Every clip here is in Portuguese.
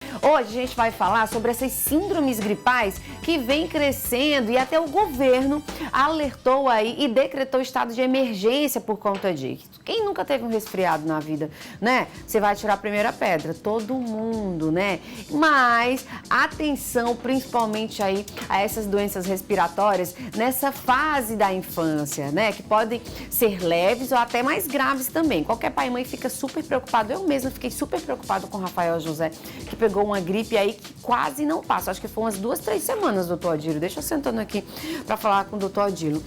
Hoje a gente vai falar sobre essas síndromes gripais que vem crescendo e até o governo alertou aí e decretou estado de emergência por conta disso. Quem nunca teve um resfriado na vida, né? Você vai tirar a primeira pedra, todo mundo, né? Mas atenção principalmente aí a essas doenças respiratórias nessa fase da infância, né? Que podem ser leves ou até mais graves também. Qualquer pai e mãe fica super preocupado. Eu mesma fiquei super preocupado com o Rafael José, que pegou uma gripe aí que quase não passa. Acho que foi umas 2, 3 semanas, doutor Odilo. Deixa eu sentando aqui para falar com o doutor Odilo.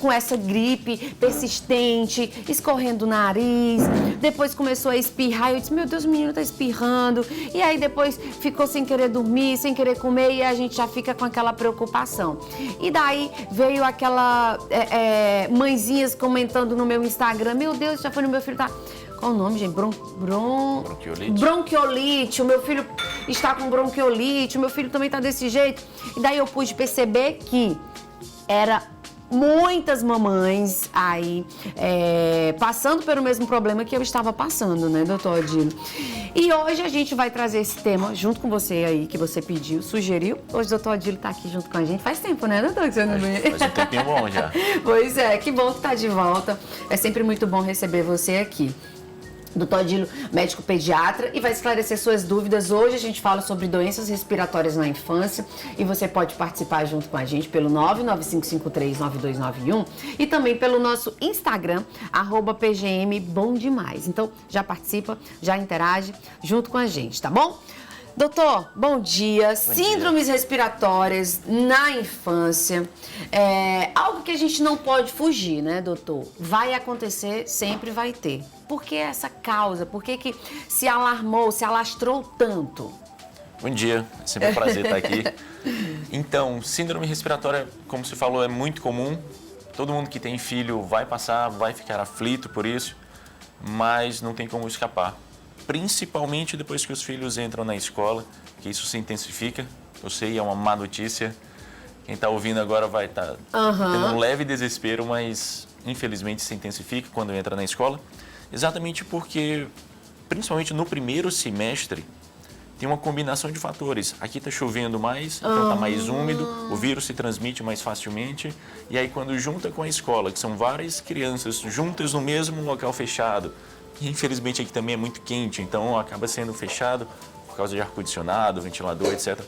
Com essa gripe persistente, escorrendo o nariz, depois começou a espirrar. Eu disse, meu Deus, o menino tá espirrando. E aí depois ficou sem querer dormir, sem querer comer e a gente já fica com aquela preocupação. E daí veio aquela mãezinhas comentando no meu Instagram, meu Deus, já foi no meu filho, tá... Qual o nome, gente? Bronquiolite. Bronquiolite. O meu filho está com bronquiolite, o meu filho também está desse jeito. E daí eu pude perceber que era muitas mamães aí passando pelo mesmo problema que eu estava passando, né, doutor Odilo? E hoje a gente vai trazer esse tema junto com você aí, que você pediu, sugeriu. Hoje o doutor Odilo está aqui junto com a gente. Faz tempo, né, doutor? Que você não vem? Faz um tempinho bom já. Pois é, que bom que está de volta. É sempre muito bom receber você aqui. Doutor Odilo, médico pediatra, e vai esclarecer suas dúvidas. Hoje a gente fala sobre doenças respiratórias na infância e você pode participar junto com a gente pelo 995539291 e também pelo nosso Instagram, @PGMBomDemais. Então já participa, já interage junto com a gente, tá bom? Doutor, bom dia. Síndromes respiratórias na infância é algo que a gente não pode fugir, né, doutor? Vai acontecer, sempre vai ter. Por que essa causa? Por que se alarmou, se alastrou tanto? Bom dia, é sempre um prazer estar aqui. Então, síndrome respiratória, como você falou, é muito comum. Todo mundo que tem filho vai passar, vai ficar aflito por isso, mas não tem como escapar. Principalmente depois que os filhos entram na escola, que isso se intensifica. Eu sei, é uma má notícia. Quem está ouvindo agora vai estar tendo um leve desespero, mas infelizmente se intensifica quando entra na escola. Exatamente porque, principalmente no primeiro semestre, tem uma combinação de fatores. Aqui está chovendo mais, então está mais úmido, o vírus se transmite mais facilmente. E aí quando junta com a escola, que são várias crianças juntas no mesmo local fechado, e infelizmente aqui também é muito quente, então acaba sendo fechado por causa de ar-condicionado, ventilador, etc.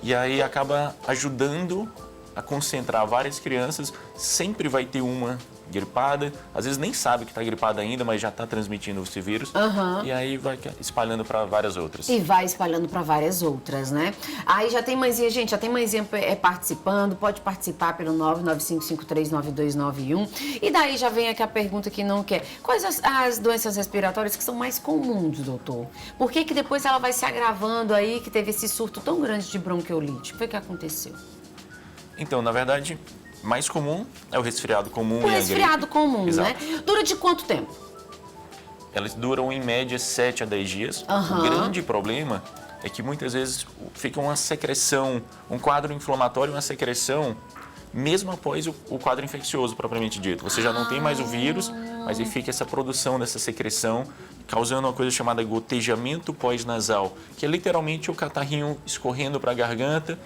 E aí acaba ajudando a concentrar várias crianças, sempre vai ter uma gripada, às vezes nem sabe que está gripada ainda, mas já está transmitindo esse vírus, e aí vai espalhando para várias outras. E vai espalhando para várias outras, né? Aí já tem mãezinha, gente, já tem mãezinha participando, pode participar pelo 995539291. E daí já vem aqui a pergunta que não quer. Quais as doenças respiratórias que são mais comuns, doutor? Por que depois ela vai se agravando aí, que teve esse surto tão grande de bronquiolite? O que aconteceu? Então, na verdade, mais comum é o resfriado comum. O resfriado comum, Exato. né? Dura de quanto tempo? Elas duram em média 7 a 10 dias. O grande problema é que muitas vezes fica uma secreção, um quadro inflamatório, uma secreção, mesmo após o quadro infeccioso propriamente dito. Você já não tem mais o vírus, mas aí fica essa produção dessa secreção, causando uma coisa chamada gotejamento pós-nasal, que é literalmente o catarrinho escorrendo para a garganta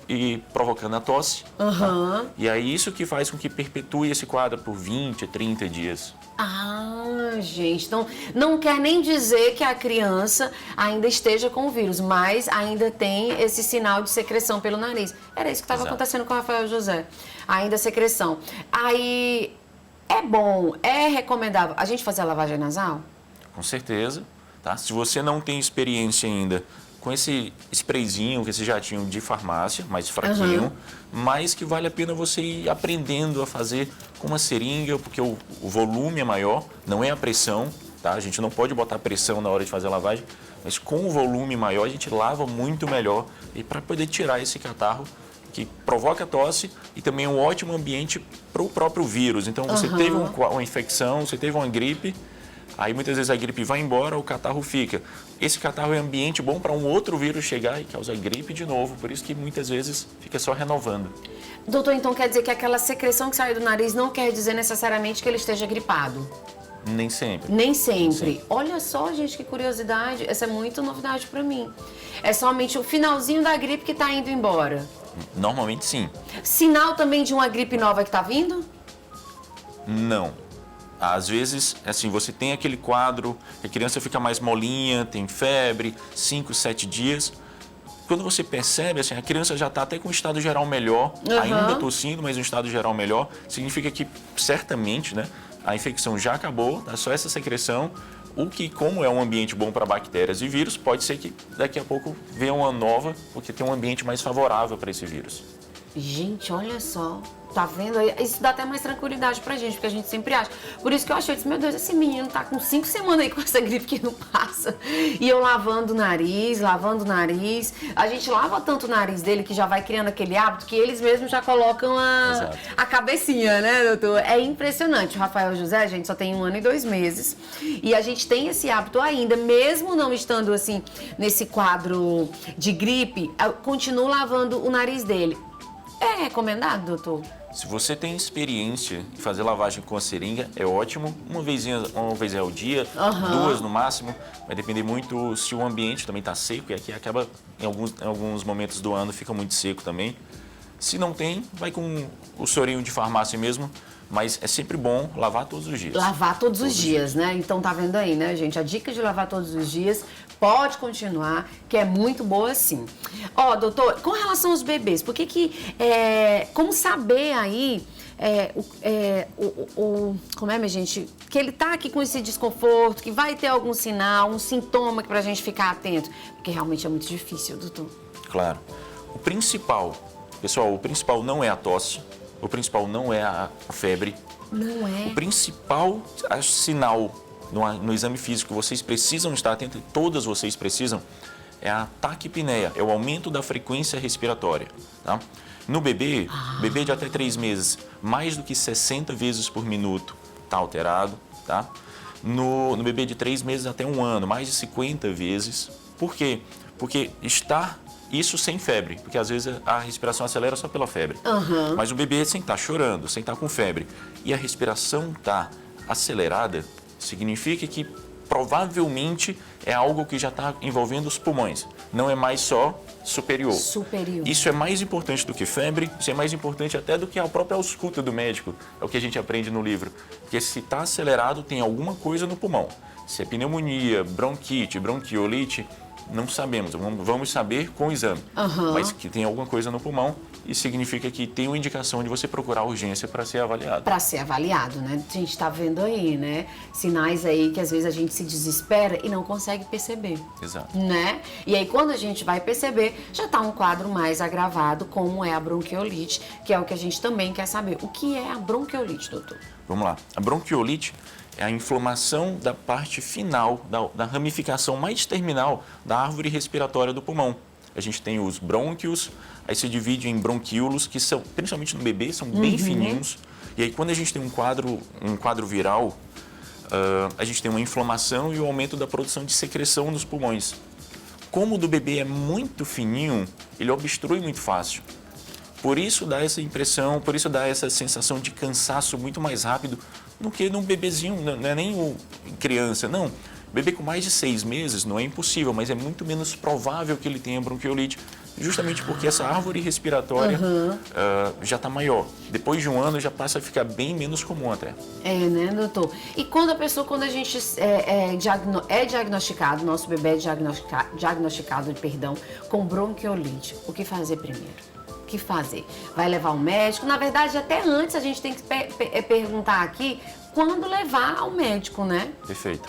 e provocando a tosse. Tá? E aí isso que faz com que perpetue esse quadro por 20, 30 dias. Gente, então não quer nem dizer que a criança ainda esteja com o vírus, mas ainda tem esse sinal de secreção pelo nariz. Era isso que estava acontecendo com o Rafael José. Ainda secreção. Aí é bom, é recomendável a gente fazer a lavagem nasal? Com certeza, tá? Se você não tem experiência ainda com esse sprayzinho, com esse jatinho de farmácia, mais fraquinho, mas que vale a pena você ir aprendendo a fazer com uma seringa, porque o volume é maior, não é a pressão, tá? A gente não pode botar pressão na hora de fazer a lavagem, mas com o volume maior a gente lava muito melhor e para poder tirar esse catarro que provoca tosse e também é um ótimo ambiente para o próprio vírus. Então você teve uma infecção, você teve uma gripe, aí muitas vezes a gripe vai embora, o catarro fica. Esse catarro é ambiente bom para um outro vírus chegar e causar gripe de novo, por isso que muitas vezes fica só renovando. Doutor, então quer dizer que aquela secreção que sai do nariz não quer dizer necessariamente que ele esteja gripado? Nem sempre. Nem sempre. Olha só, gente, que curiosidade. Essa é muito novidade para mim. É somente o finalzinho da gripe que tá indo embora. Normalmente sim. Sinal também de uma gripe nova que tá vindo? Não. Às vezes, assim, você tem aquele quadro, a criança fica mais molinha, tem febre, 5, 7 dias. Quando você percebe, assim, a criança já está até com um estado geral melhor, ainda tossindo, mas um estado geral melhor, significa que certamente, né, a infecção já acabou, é só essa secreção. O que, como é um ambiente bom para bactérias e vírus, pode ser que daqui a pouco venha uma nova, porque tem um ambiente mais favorável para esse vírus. Gente, olha só. Tá vendo aí? Isso dá até mais tranquilidade pra gente, porque a gente sempre acha. Por isso que eu achei, eu disse, meu Deus, esse menino tá com 5 semanas aí com essa gripe que não passa. E eu lavando o nariz. A gente lava tanto o nariz dele que já vai criando aquele hábito que eles mesmos já colocam a cabecinha, né, doutor? É impressionante. O Rafael José, a gente só tem 1 ano e 2 meses. E a gente tem esse hábito ainda, mesmo não estando assim, nesse quadro de gripe, eu continuo lavando o nariz dele. É recomendado, doutor? Se você tem experiência em fazer lavagem com a seringa, é ótimo. Uma vez ao dia, 2 no máximo. Vai depender muito se o ambiente também está seco, e aqui acaba, em alguns momentos do ano, fica muito seco também. Se não tem, vai com o sorinho de farmácia mesmo. Mas é sempre bom lavar todos os dias. Lavar todos os dias, né? Então tá vendo aí, né, gente? A dica de lavar todos os dias pode continuar, que é muito boa sim. Ó, doutor, com relação aos bebês, por que como saber aí, como é, minha gente, que ele tá aqui com esse desconforto, que vai ter algum sinal, um sintoma pra gente ficar atento? Porque realmente é muito difícil, doutor. Claro. O principal não é a tosse. O principal não é a febre. Não é? O principal sinal no exame físico que vocês precisam estar atentos, e todas vocês precisam, é a taquipneia, é o aumento da frequência respiratória. Tá? No bebê de até 3 meses, mais do que 60 vezes por minuto está alterado. Tá? No bebê de 3 meses até 1 ano, mais de 50 vezes. Por quê? Porque isso sem febre, porque às vezes a respiração acelera só pela febre. Mas o bebê sem estar chorando, sem estar com febre, e a respiração está acelerada, significa que provavelmente é algo que já está envolvendo os pulmões. Não é mais só superior. Isso é mais importante do que febre, isso é mais importante até do que a própria ausculta do médico. É o que a gente aprende no livro. Porque se está acelerado, tem alguma coisa no pulmão. Se é pneumonia, bronquite, bronquiolite, não sabemos, vamos saber com o exame, mas que tem alguma coisa no pulmão, e significa que tem uma indicação de você procurar urgência para ser avaliado. Para ser avaliado, né? A gente está vendo aí, né? Sinais aí que às vezes a gente se desespera e não consegue perceber. Exato. Né? E aí quando a gente vai perceber, já está um quadro mais agravado, como é a bronquiolite, que é o que a gente também quer saber. O que é a bronquiolite, doutor? Vamos lá. A bronquiolite é a inflamação da parte final, da ramificação mais terminal da árvore respiratória do pulmão. A gente tem os brônquios, aí se divide em bronquíolos, que são, principalmente no bebê, são bem fininhos. E aí quando a gente tem um quadro viral, a gente tem uma inflamação e o aumento da produção de secreção nos pulmões. Como o do bebê é muito fininho, ele obstrui muito fácil. Por isso dá essa impressão, por isso dá essa sensação de cansaço muito mais rápido do que num bebezinho, não é nem criança, não. Bebê com mais de 6 meses não é impossível, mas é muito menos provável que ele tenha bronquiolite, justamente porque essa árvore respiratória já está maior. Depois de 1 ano já passa a ficar bem menos comum até. É, né, doutor? E quando a gente é diagnosticado, nosso bebê é diagnosticado, com bronquiolite, o que fazer primeiro? O que fazer? Vai levar ao médico? Na verdade, até antes a gente tem que perguntar aqui quando levar ao médico, né? Perfeito.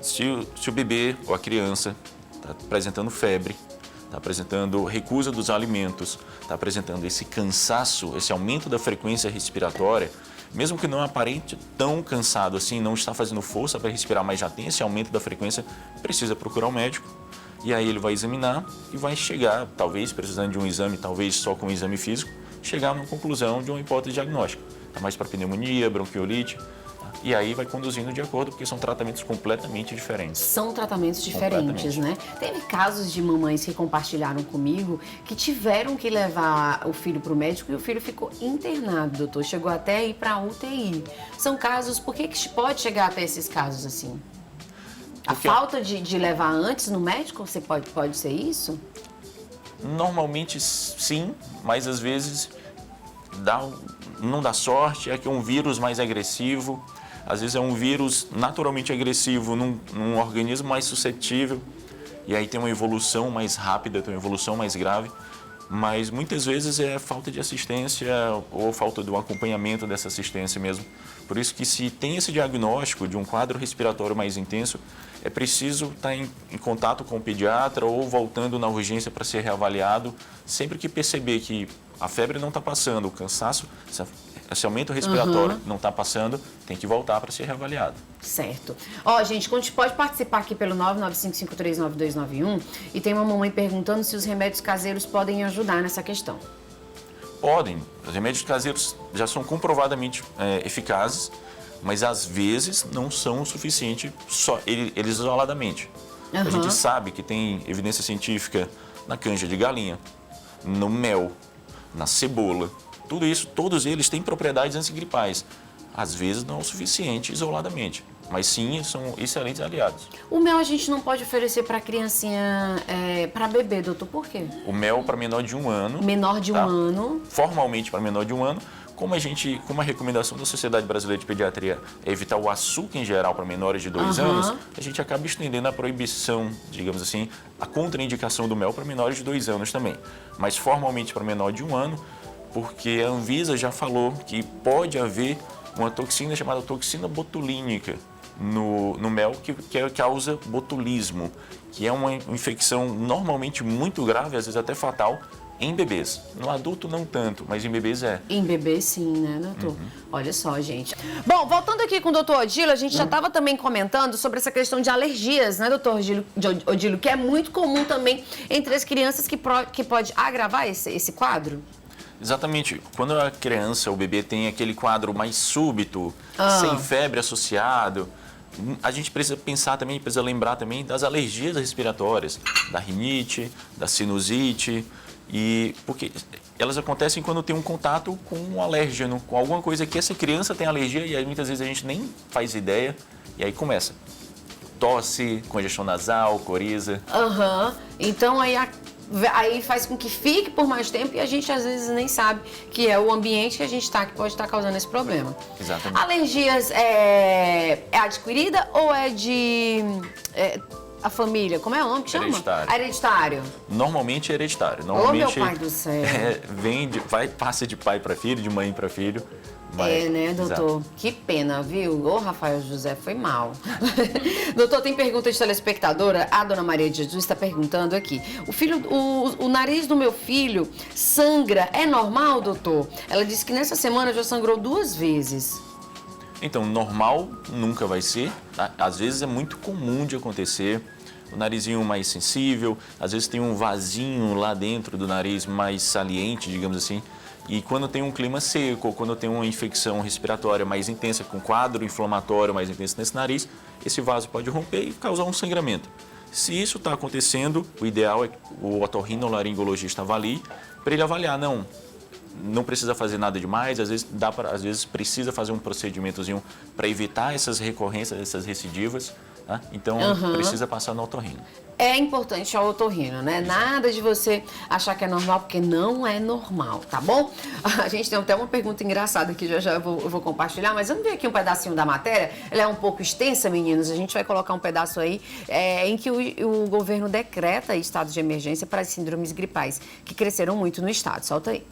Se o bebê ou a criança está apresentando febre, está apresentando recusa dos alimentos, está apresentando esse cansaço, esse aumento da frequência respiratória, mesmo que não aparente tão cansado assim, não está fazendo força para respirar, mas já tem esse aumento da frequência, precisa procurar o médico. E aí ele vai examinar e vai chegar, talvez precisando de um exame, talvez só com um exame físico, chegar numa conclusão de uma hipótese diagnóstica. Tá mais para pneumonia, bronquiolite, E aí vai conduzindo de acordo, porque são tratamentos completamente diferentes. São tratamentos diferentes, né? Teve casos de mamães que compartilharam comigo que tiveram que levar o filho para o médico e o filho ficou internado, doutor. Chegou até a ir para a UTI. São casos, por que pode chegar até esses casos assim? A falta de levar antes no médico, você pode ser isso? Normalmente sim, mas às vezes não dá sorte, é que é um vírus mais agressivo. Às vezes é um vírus naturalmente agressivo num organismo mais suscetível e aí tem uma evolução mais rápida, tem uma evolução mais grave, mas muitas vezes é falta de assistência ou falta de um acompanhamento dessa assistência mesmo. Por isso que se tem esse diagnóstico de um quadro respiratório mais intenso, é preciso estar em contato com o pediatra ou voltando na urgência para ser reavaliado, sempre que perceber que a febre não está passando, o cansaço, esse aumento respiratório não está passando, tem que voltar para ser reavaliado. Certo. Ó, gente, pode participar aqui pelo 995539291 e tem uma mamãe perguntando se os remédios caseiros podem ajudar nessa questão. Podem. Os remédios caseiros já são comprovadamente eficazes, mas às vezes não são o suficiente só eles isoladamente. A gente sabe que tem evidência científica na canja de galinha, no mel, na cebola. Tudo isso, todos eles têm propriedades antigripais. Às vezes não é o suficiente isoladamente, mas sim são excelentes aliados. O mel a gente não pode oferecer para criancinha, para bebê, doutor, por quê? O mel para menor de 1 ano. Menor de 1 ano. Formalmente para menor de 1 ano. Como a recomendação da Sociedade Brasileira de Pediatria é evitar o açúcar em geral para menores de 2 anos, a gente acaba estendendo a proibição, digamos assim, a contraindicação do mel para menores de 2 anos também. Mas formalmente para menor de 1 ano, porque a Anvisa já falou que pode haver uma toxina chamada toxina botulínica no mel que causa botulismo, que é uma infecção normalmente muito grave, às vezes até fatal, em bebês. No adulto não tanto, mas em bebês é. Em bebês sim, né, doutor? Olha só, gente. Bom, voltando aqui com o doutor Odilo, a gente já estava também comentando sobre essa questão de alergias, né, doutor Odilo, que é muito comum também entre as crianças que pode agravar esse quadro? Exatamente. Quando a criança, o bebê tem aquele quadro mais súbito, sem febre associado, a gente precisa pensar também, precisa lembrar também das alergias respiratórias, da rinite, da sinusite, porque elas acontecem quando tem um contato com um alérgeno, com alguma coisa que essa criança tem alergia e aí muitas vezes a gente nem faz ideia e aí começa. Tosse, congestão nasal, coriza. Então aí faz com que fique por mais tempo e a gente às vezes nem sabe que é o ambiente que a gente está que pode estar causando esse problema. Exatamente. Alergias é adquirida ou é de a família? Como é o nome que chama? Hereditário. Hereditário. Normalmente é hereditário. Normalmente, meu pai do céu. Passa de pai para filho, de mãe para filho. Mas, né, doutor? Exato. Que pena, viu? Ô, Rafael José, foi mal. Doutor, tem pergunta de telespectadora. A dona Maria de Jesus está perguntando aqui. O nariz do meu filho sangra. É normal, doutor? Ela disse que nessa semana já sangrou 2 vezes. Então, normal nunca vai ser. Tá? Às vezes é muito comum de acontecer. O narizinho mais sensível, às vezes tem um vasinho lá dentro do nariz mais saliente, digamos assim. E quando tem um clima seco, ou quando tem uma infecção respiratória mais intensa, com quadro inflamatório mais intenso nesse nariz, esse vaso pode romper e causar um sangramento. Se isso está acontecendo, o ideal é que o otorrinolaringologista avalie, para ele avaliar, não precisa fazer nada demais, às vezes precisa fazer um procedimentozinho para evitar essas recorrências, essas recidivas, tá? Então precisa passar no otorrino. É importante ao otorrino, né? Nada de você achar que é normal, porque não é normal, tá bom? A gente tem até uma pergunta engraçada que já eu vou compartilhar, mas vamos ver aqui um pedacinho da matéria. Ela é um pouco extensa, meninos. A gente vai colocar um pedaço aí em que o governo decreta estado de emergência para as síndromes gripais, que cresceram muito no estado. Solta aí.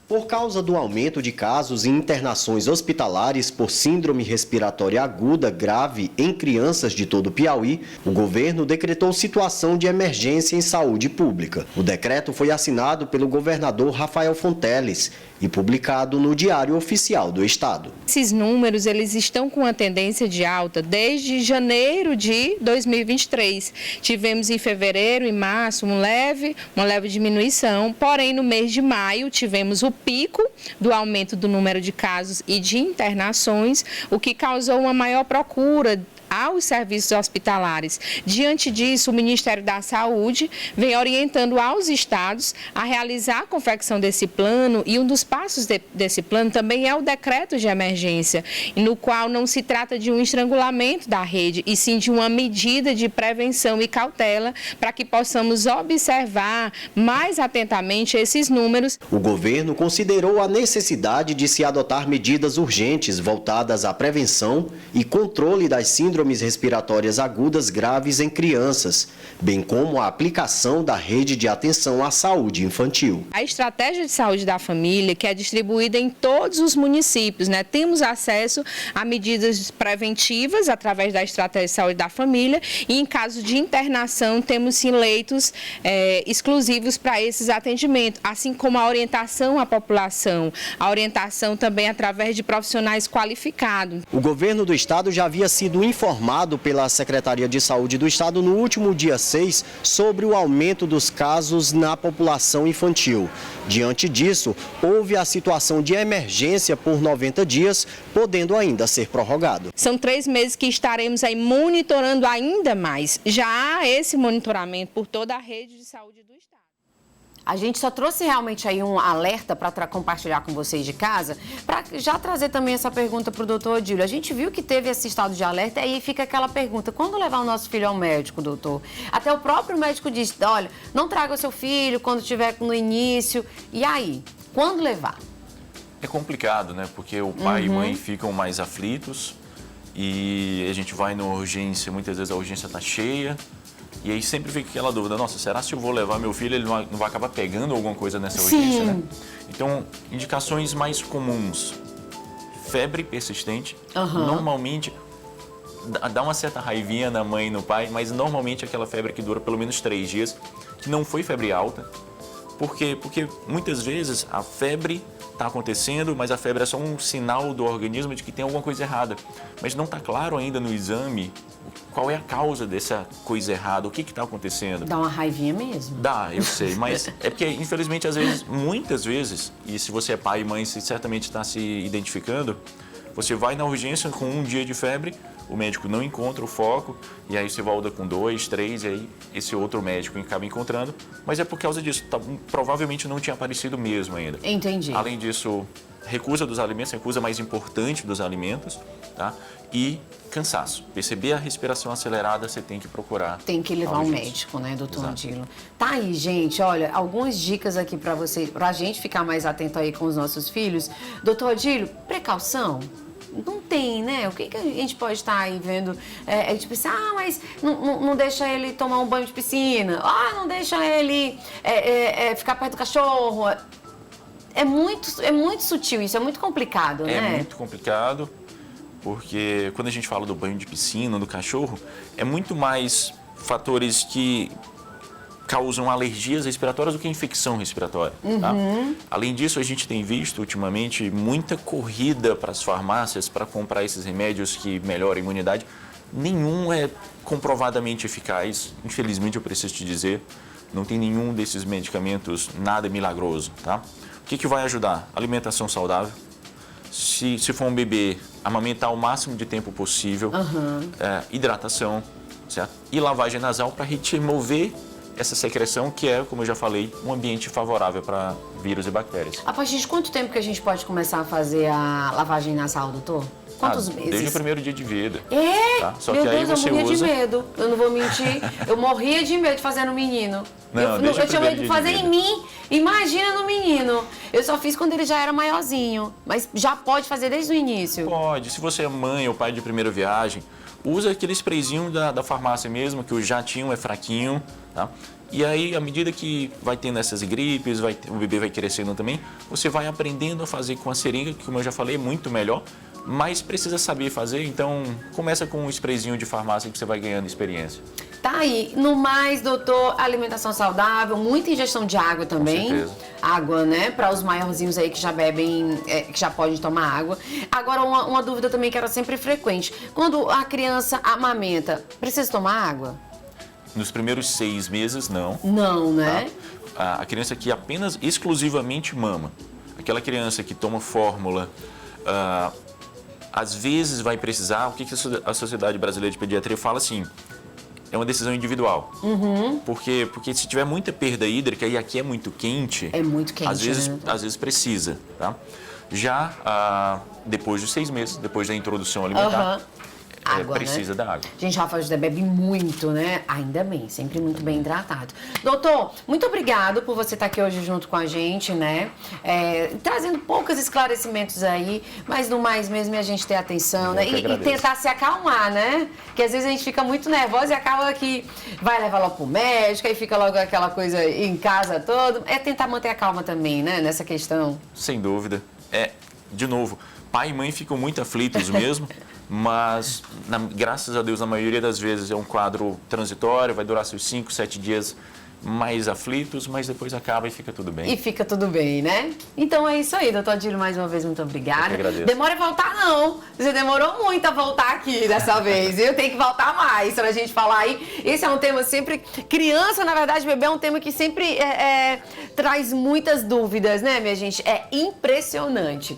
Por causa do aumento de casos e internações hospitalares por síndrome respiratória aguda grave em crianças de todo o Piauí, o governo decretou situação de emergência em saúde pública. O decreto foi assinado pelo governador Rafael Fonteles e publicado no Diário Oficial do Estado. Esses números, eles estão com uma tendência de alta desde janeiro de 2023. Tivemos em fevereiro e março uma leve diminuição, porém no mês de maio tivemos o pico do aumento do número de casos e de internações, o que causou uma maior procura aos serviços hospitalares. Diante disso, o Ministério da Saúde vem orientando aos estados a realizar a confecção desse plano, e um dos passos desse plano também é o decreto de emergência, no qual não se trata de um estrangulamento da rede, e sim de uma medida de prevenção e cautela para que possamos observar mais atentamente esses números. O governo considerou a necessidade de se adotar medidas urgentes voltadas à prevenção e controle das síndromes respiratórias agudas graves em crianças, bem como a aplicação da rede de atenção à saúde infantil. A estratégia de saúde da família, que é distribuída em todos os municípios, temos acesso a medidas preventivas através da estratégia de saúde da família, e em caso de internação temos sim leitos exclusivos para esses atendimentos, assim como a orientação à população, a orientação também através de profissionais qualificados. O governo do estado já havia sido informado pela Secretaria de Saúde do Estado no último dia 6 sobre o aumento dos casos na população infantil. Diante disso, houve a situação de emergência por 90 dias, podendo ainda ser prorrogado. São 3 meses que estaremos aí monitorando ainda mais. Já há esse monitoramento por toda a rede de saúde do Estado. A gente só trouxe realmente aí um alerta para compartilhar com vocês de casa, para já trazer também essa pergunta para o doutor Odílio. A gente viu que teve esse estado de alerta, e aí fica aquela pergunta: quando levar o nosso filho ao médico, doutor? Até o próprio médico disse: olha, não traga o seu filho quando estiver no início. E aí, quando levar? É complicado, né? Porque o pai e mãe ficam mais aflitos e a gente vai na urgência, muitas vezes a urgência está cheia. E aí sempre fica aquela dúvida: nossa, será se eu vou levar meu filho, ele não vai acabar pegando alguma coisa nessa urgência, né? Então, indicações mais comuns: febre persistente. Normalmente, dá uma certa raivinha na mãe e no pai, mas normalmente aquela febre que dura pelo menos 3 dias, que não foi febre alta. Por quê? Porque muitas vezes a febre está acontecendo, mas a febre é só um sinal do organismo de que tem alguma coisa errada. Mas não está claro ainda no exame qual é a causa dessa coisa errada, o que está acontecendo. Dá uma raivinha mesmo. Dá, eu sei, mas é porque, infelizmente, às vezes, muitas vezes, e se você é pai e mãe, você certamente está se identificando, você vai na urgência com 1 dia de febre, o médico não encontra o foco, e aí você volta com 2, 3, e aí esse outro médico acaba encontrando, mas é por causa disso, provavelmente não tinha aparecido mesmo ainda. Entendi. Além disso, recusa dos alimentos, recusa mais importante dos alimentos, tá? E cansaço. Perceber a respiração acelerada, você tem que procurar. Tem que levar um médico, né, doutor Exato. Odílio? Tá aí, gente, olha, algumas dicas aqui para você, pra gente ficar mais atento aí com os nossos filhos. Doutor Odílio, precaução? Não tem, né? O que a gente pode estar aí vendo? Tipo assim, mas não deixa ele tomar um banho de piscina. Não deixa ele ficar perto do cachorro. É muito sutil isso, é muito complicado, né? É muito complicado, porque quando a gente fala do banho de piscina, do cachorro, é muito mais fatores que causam alergias respiratórias do que infecção respiratória. Tá? Além disso, a gente tem visto ultimamente muita corrida para as farmácias para comprar esses remédios que melhoram a imunidade. Nenhum é comprovadamente eficaz, infelizmente eu preciso te dizer. Não tem nenhum desses medicamentos nada milagroso. Tá? O que vai ajudar? Alimentação saudável. Se for um bebê, amamentar o máximo de tempo possível. Hidratação, certo? E lavagem nasal para remover essa secreção que é, como eu já falei, um ambiente favorável para vírus e bactérias. A partir de quanto tempo que a gente pode começar a fazer a lavagem nasal, doutor? Quantos meses? Desde o primeiro dia de vida. Tá? Só Meu que aí Deus, você eu morria usa... de medo. Eu não vou mentir. Eu morria de medo de fazer no menino. Não, eu tinha medo de fazer em mim. Imagina no menino. Eu só fiz quando ele já era maiorzinho. Mas já pode fazer desde o início? Pode. Se você é mãe ou pai de primeira viagem, usa aquele sprayzinho da farmácia mesmo, que o jatinho é fraquinho, tá? E aí, à medida que vai tendo essas gripes, o bebê vai crescendo também, você vai aprendendo a fazer com a seringa, que, como eu já falei, é muito melhor, mas precisa saber fazer, então começa com um sprayzinho de farmácia que você vai ganhando experiência. Tá aí. No mais, doutor, alimentação saudável, muita ingestão de água também. Com certeza. Água, né? Para os maiorzinhos aí que já bebem, que já podem tomar água. Agora, uma dúvida também que era sempre frequente. Quando a criança amamenta, precisa tomar água? Nos primeiros 6 meses, não. Não, né? Tá? A criança que apenas, exclusivamente mama. Aquela criança que toma fórmula, às vezes vai precisar, o que a Sociedade Brasileira de Pediatria fala assim, é uma decisão individual. Porque se tiver muita perda hídrica e aqui é muito quente... É muito quente, às vezes precisa, tá? Já depois dos 6 meses, depois da introdução alimentar, Água, precisa da água. Gente, Rafael José bebe muito, né? Ainda bem, sempre muito bem hidratado. Doutor, muito obrigado por você estar aqui hoje junto com a gente, né? Trazendo poucos esclarecimentos aí, mas no mais mesmo é a gente ter atenção, né? E tentar se acalmar, né? Porque às vezes a gente fica muito nervosa e acaba que vai levar logo pro médico, aí fica logo aquela coisa em casa toda. É tentar manter a calma também, né? Nessa questão. Sem dúvida. De novo, pai e mãe ficam muito aflitos mesmo. Mas, graças a Deus, na maioria das vezes é um quadro transitório, vai durar seus 5, 7 dias mais aflitos, mas depois acaba e fica tudo bem. E fica tudo bem, né? Então é isso aí, doutor Adílio, mais uma vez, muito obrigada. Eu que agradeço. Demora a voltar, não. Você demorou muito a voltar aqui dessa vez, viu? Tem que voltar mais pra gente falar aí. Esse é um tema sempre... Criança, na verdade, bebê é um tema que sempre traz muitas dúvidas, né, minha gente? É impressionante.